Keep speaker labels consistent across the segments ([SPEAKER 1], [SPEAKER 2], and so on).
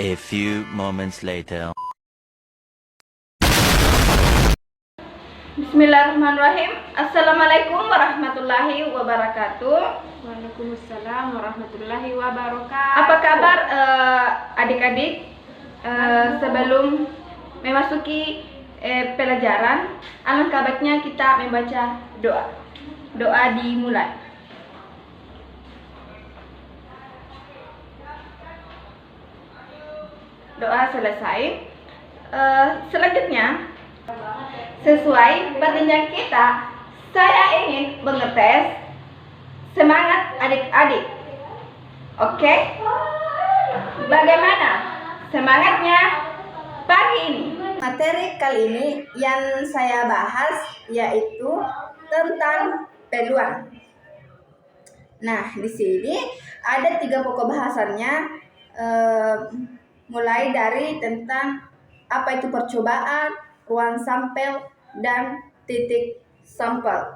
[SPEAKER 1] A few moments later.
[SPEAKER 2] Bismillahirrahmanirrahim. Assalamualaikum warahmatullahi wabarakatuh.
[SPEAKER 3] Waalaikumsalam warahmatullahi wabarakatuh.
[SPEAKER 2] Apa kabar adik-adik? Sebelum memasuki pelajaran, alangkah baiknya kita membaca doa. Doa dimulai. Doa selesai. Selanjutnya, sesuai perjanjian kita, saya ingin mengetes semangat adik-adik. Oke? Bagaimana semangatnya pagi ini? Materi kali ini yang saya bahas yaitu tentang peluang. Nah, di sini ada 3 pokok bahasannya, mulai dari tentang apa itu percobaan, ruang sampel, dan titik sampel.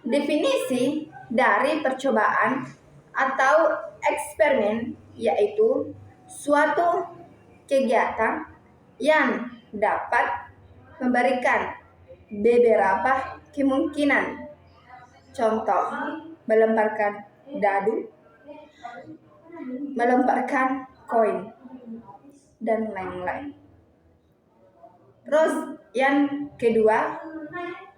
[SPEAKER 2] Definisi dari percobaan atau eksperimen yaitu suatu kegiatan yang dapat memberikan beberapa kemungkinan. Contoh, melemparkan dadu, melemparkan koin, dan lain-lain. Terus yang kedua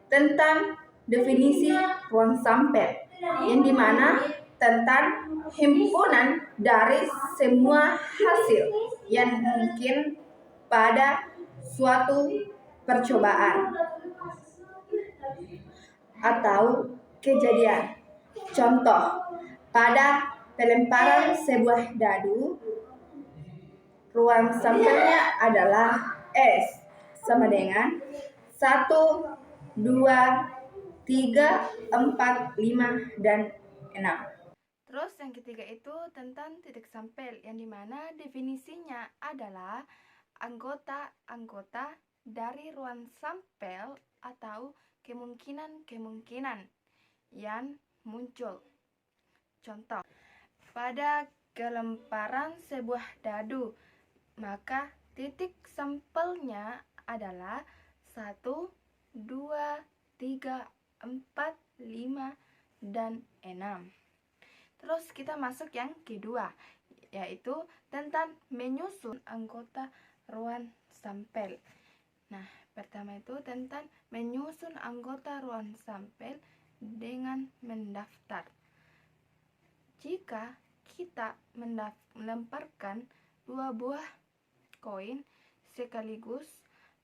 [SPEAKER 2] tentang definisi ruang sampel, yang dimana tentang himpunan dari semua hasil yang mungkin pada suatu percobaan atau kejadian. Contoh, pada pelemparan sebuah dadu, ruang sampelnya adalah S sama dengan 1, 2, 3, 4, 5, dan 6. Terus yang ketiga itu tentang titik sampel, yang dimana definisinya adalah anggota-anggota dari ruang sampel atau kemungkinan-kemungkinan yang muncul. Contoh, pada gelemparan sebuah dadu, maka titik sampelnya adalah 1, 2, 3, 4, 5, dan 6. Terus kita masuk yang kedua, yaitu tentang menyusun anggota ruang sampel. Nah, pertama itu tentang menyusun anggota ruang sampel dengan mendaftar. Jika kita melemparkan 2 buah koin sekaligus,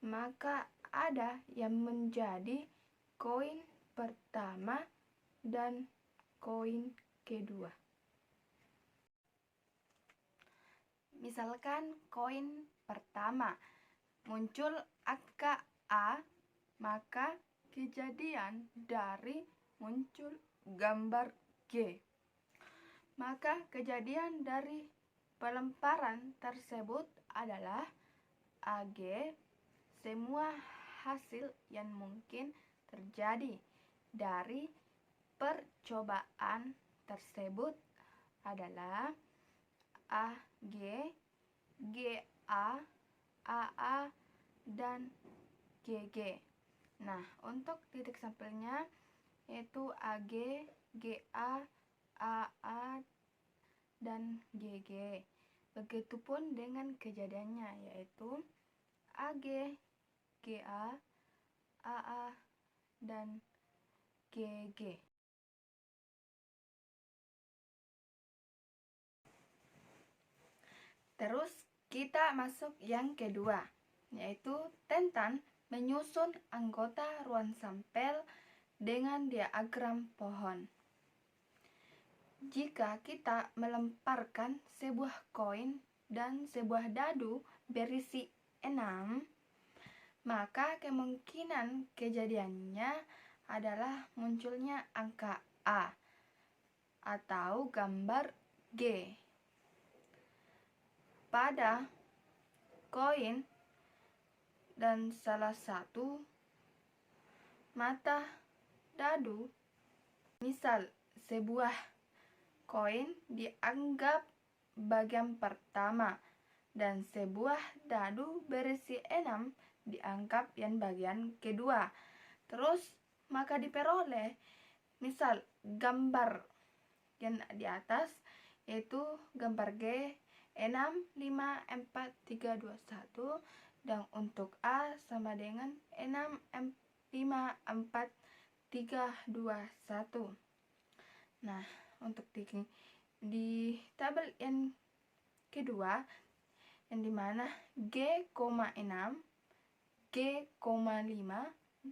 [SPEAKER 2] maka ada yang menjadi koin pertama dan koin kedua. Misalkan koin pertama muncul angka A, maka kejadian dari muncul gambar G. Maka kejadian dari pelemparan tersebut adalah AG. Semua hasil yang mungkin terjadi dari percobaan tersebut adalah AG, GA, AA, dan GG. Nah, untuk titik sampelnya yaitu AG, GA, AA, dan GG. Begitupun dengan kejadiannya, yaitu AG, GA, AA, dan GG. Terus kita masuk yang kedua, yaitu tentang menyusun anggota ruang sampel dengan diagram pohon. Jika kita melemparkan sebuah koin dan sebuah dadu berisi 6, maka kemungkinan kejadiannya adalah munculnya angka A atau gambar G pada koin dan salah satu mata dadu. Misal, sebuah koin dianggap bagian pertama dan sebuah dadu berisi 6 dianggap yang bagian kedua. Terus maka diperoleh misal gambar yang di atas yaitu gambar G 6, 5, 4, 3, 2, 1, dan untuk A sama dengan 6, 5, 4, 3, 2, 1. Nah, untuk di tabel yang kedua, yang dimana G, 6, G, 5,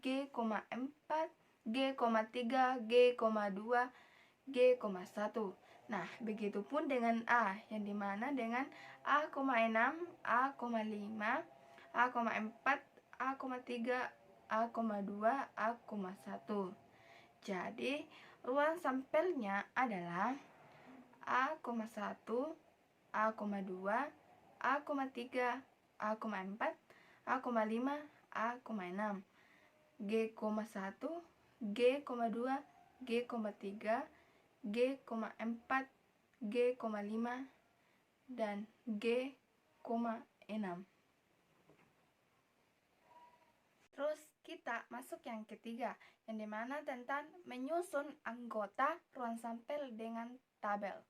[SPEAKER 2] G, 4, G, 3, G, 2, G, 1. Nah, begitupun dengan A, yang dimana dengan A, 6, A, 5, A, 4, A, 3, A, 2, A, 1. Jadi, ruang sampelnya adalah A, 1, A, 2, A, 3, A, 4, A, 5, A, 6, G, 1, G, 2, G, 3, G, 4, G, 5, dan G, 6. Terus kita masuk yang ketiga, yang dimana tentang menyusun anggota ruang sampel dengan tabel.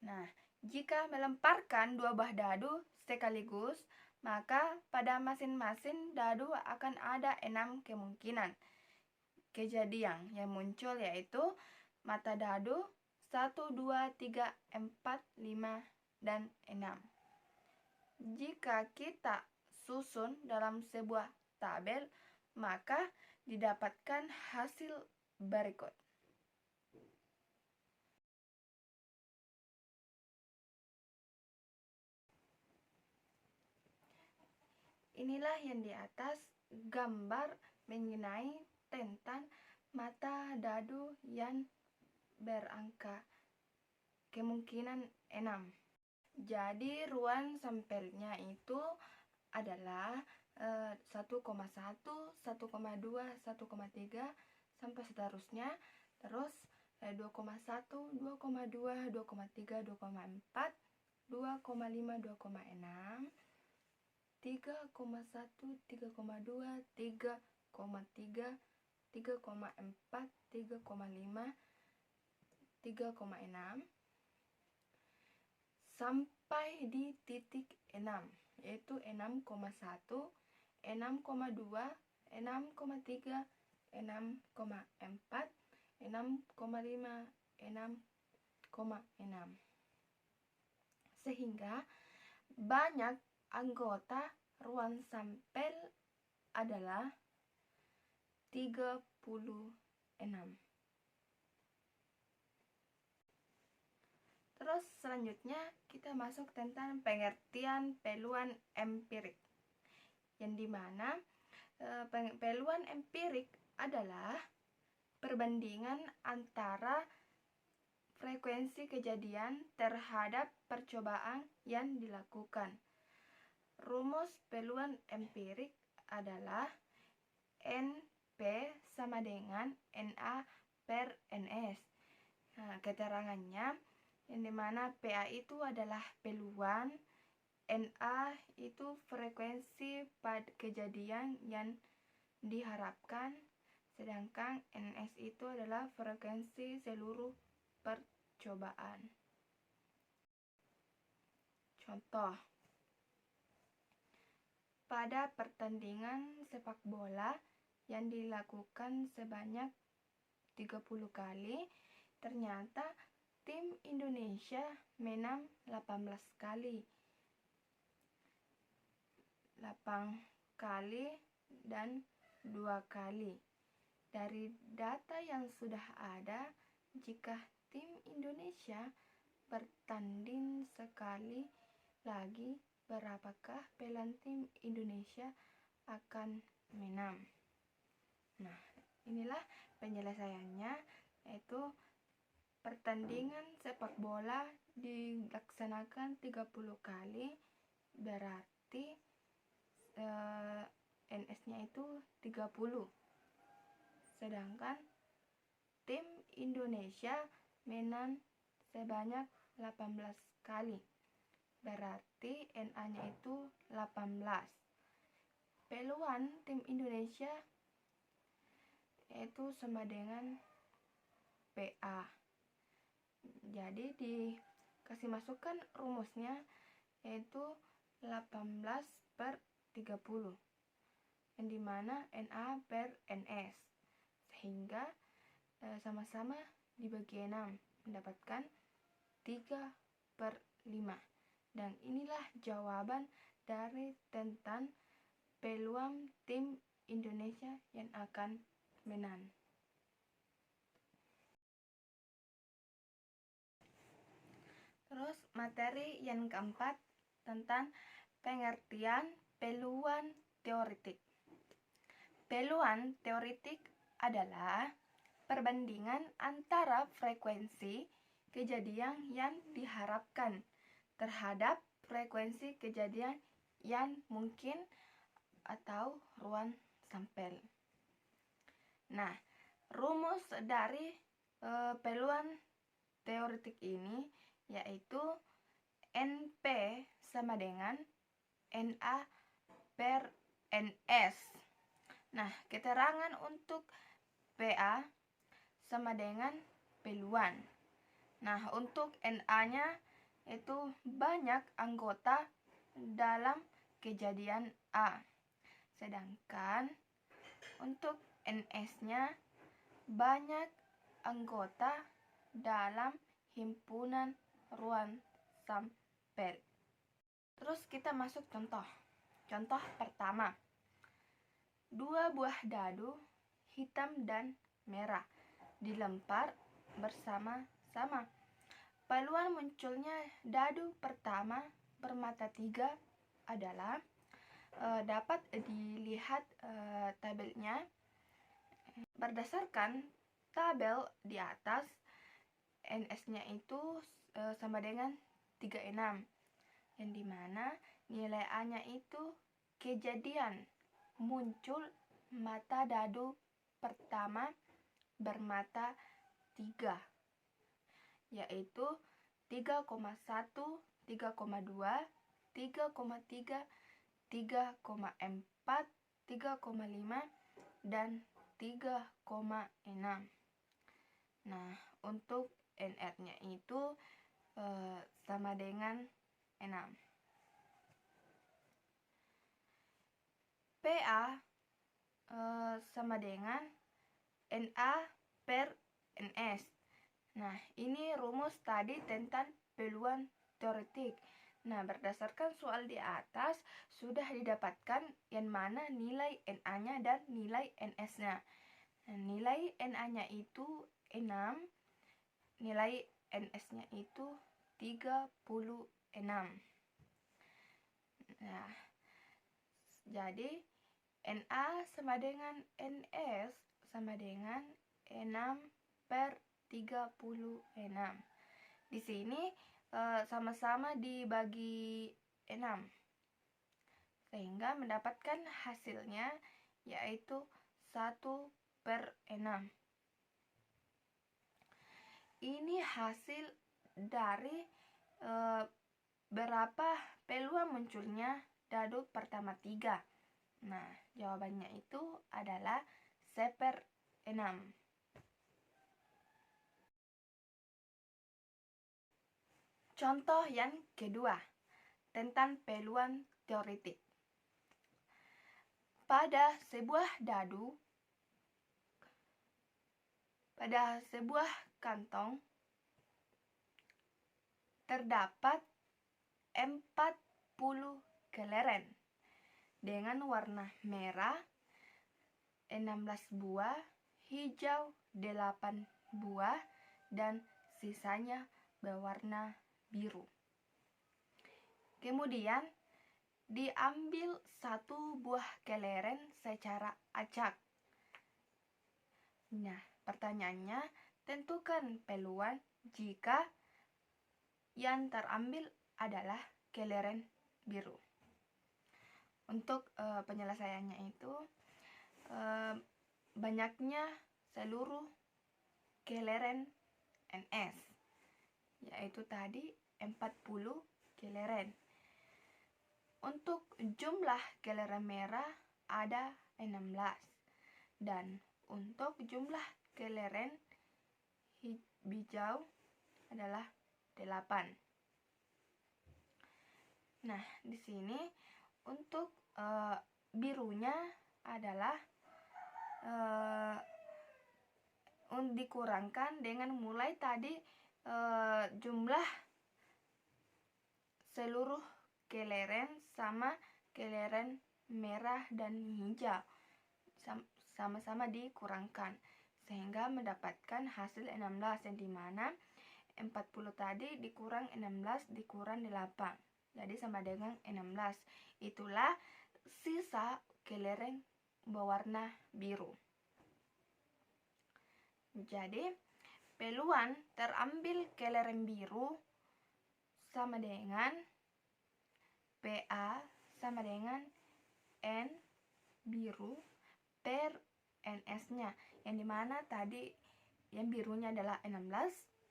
[SPEAKER 2] Nah, jika melemparkan dua buah dadu sekaligus, maka pada masing-masing dadu akan ada 6 kemungkinan kejadian yang muncul, yaitu mata dadu 1, 2, 3, 4, 5, dan 6. Jika kita susun dalam sebuah tabel, maka didapatkan hasil berikut. Inilah yang di atas gambar mengenai tentang mata dadu yang berangka kemungkinan 6. Jadi ruang sampelnya itu adalah 1,1, 1,2, 1,3 sampai seterusnya. Terus 2,1, 2,2, 2,3, 2,4, 2,5, 2,6, 3,1, 3,2, 3,3, 3,4, 3,5, 3,6 sampai di titik 6, yaitu 6,1, 6,2, 6,3, 6,4, 6,5, 6,6. Sehingga banyak anggota ruang sampel adalah 36. Terus selanjutnya kita masuk tentang pengertian peluang empirik, yang dimana peluang empirik adalah perbandingan antara frekuensi kejadian terhadap percobaan yang dilakukan. Rumus peluang empirik adalah NP sama dengan NA per NS. Nah, keterangannya yang dimana PA itu adalah peluang, NA itu frekuensi pada kejadian yang diharapkan, sedangkan NS itu adalah frekuensi seluruh percobaan. Contoh, pada pertandingan sepak bola yang dilakukan sebanyak 30 kali, ternyata tim Indonesia menang 18 kali. 8 kali dan 2 kali. Dari data yang sudah ada, jika tim Indonesia bertanding sekali lagi, berapakah peluang tim Indonesia akan menang? Nah, inilah penyelesaiannya, yaitu pertandingan sepak bola dilaksanakan 30 kali, berarti NS-nya itu 30. Sedangkan tim Indonesia menang sebanyak 18 kali. berarti NA-nya itu 18. Peluang tim Indonesia itu sama dengan PA. Jadi dikasih masukkan rumusnya yaitu 18/30, yang dimana NA per NS, sehingga sama-sama dibagi 6 mendapatkan 3/5. Dan inilah jawaban dari tentang peluang tim Indonesia yang akan menang. Terus materi yang keempat tentang pengertian peluang teoretik. Peluang teoretik adalah perbandingan antara frekuensi kejadian yang diharapkan terhadap frekuensi kejadian yang mungkin atau ruang sampel. Nah, rumus dari peluang teoretik ini yaitu NP sama dengan NA per NS. Nah, keterangan untuk PA sama dengan peluang. Nah, untuk NA-nya itu banyak anggota dalam kejadian A. Sedangkan untuk NS-nya banyak anggota dalam himpunan ruang sampel. Terus kita masuk contoh. Contoh pertama. 2 buah dadu hitam dan merah dilempar bersama-sama. Peluang munculnya dadu pertama bermata 3 adalah dapat dilihat tabelnya. Berdasarkan tabel di atas, NS-nya itu sama dengan 36, yang dimana nilai A-nya itu kejadian muncul mata dadu pertama bermata 3, yaitu 3,1, 3,2, 3,3, 3,4, 3,5, dan 3,6. Nah, untuk NR-nya itu sama dengan 6. PA sama dengan NA per NS. Nah, ini rumus tadi tentang peluang teoretik. Nah, berdasarkan soal di atas sudah didapatkan yang mana nilai NA-nya dan nilai NS-nya. Nah, nilai NA-nya itu 6, nilai NS-nya itu 36. Nah, jadi NA sama dengan NS sama dengan 6/36. Di sini sama-sama dibagi 6, sehingga mendapatkan hasilnya yaitu 1/6. Ini hasil dari berapa peluang munculnya dadu pertama 3. Nah, jawabannya itu adalah 1/6. Contoh yang kedua tentang peluang teoretik. Pada sebuah kantong terdapat 40 kelereng dengan warna merah 16 buah, hijau 8 buah, dan sisanya berwarna biru. Kemudian diambil 1 buah kelereng secara acak. Nah, pertanyaannya, tentukan peluang jika yang terambil adalah kelereng biru. Untuk penyelesaiannya itu banyaknya seluruh kelereng NS, yaitu tadi 40
[SPEAKER 4] keleren. Untuk jumlah keleren merah ada 16 dan untuk jumlah keleren hijau adalah 8. Nah, di sini untuk birunya adalah dikurangkan dengan mulai tadi jumlah seluruh keleren sama keleren merah dan hijau sama-sama dikurangkan sehingga mendapatkan hasil 16, yang dimana 40 tadi dikurang 16 dikurang 8, jadi sama dengan 16. Itulah sisa keleren berwarna biru. Jadi peluang terambil keleren biru sama dengan PA sama dengan N biru per NS-nya, yang dimana tadi yang birunya adalah 16,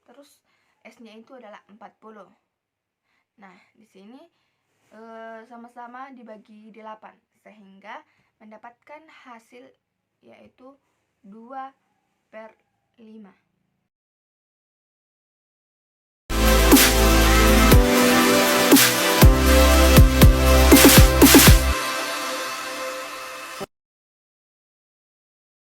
[SPEAKER 4] terus S-nya itu adalah 40. Nah, di sini sama-sama dibagi 8 sehingga mendapatkan hasil yaitu 2/5.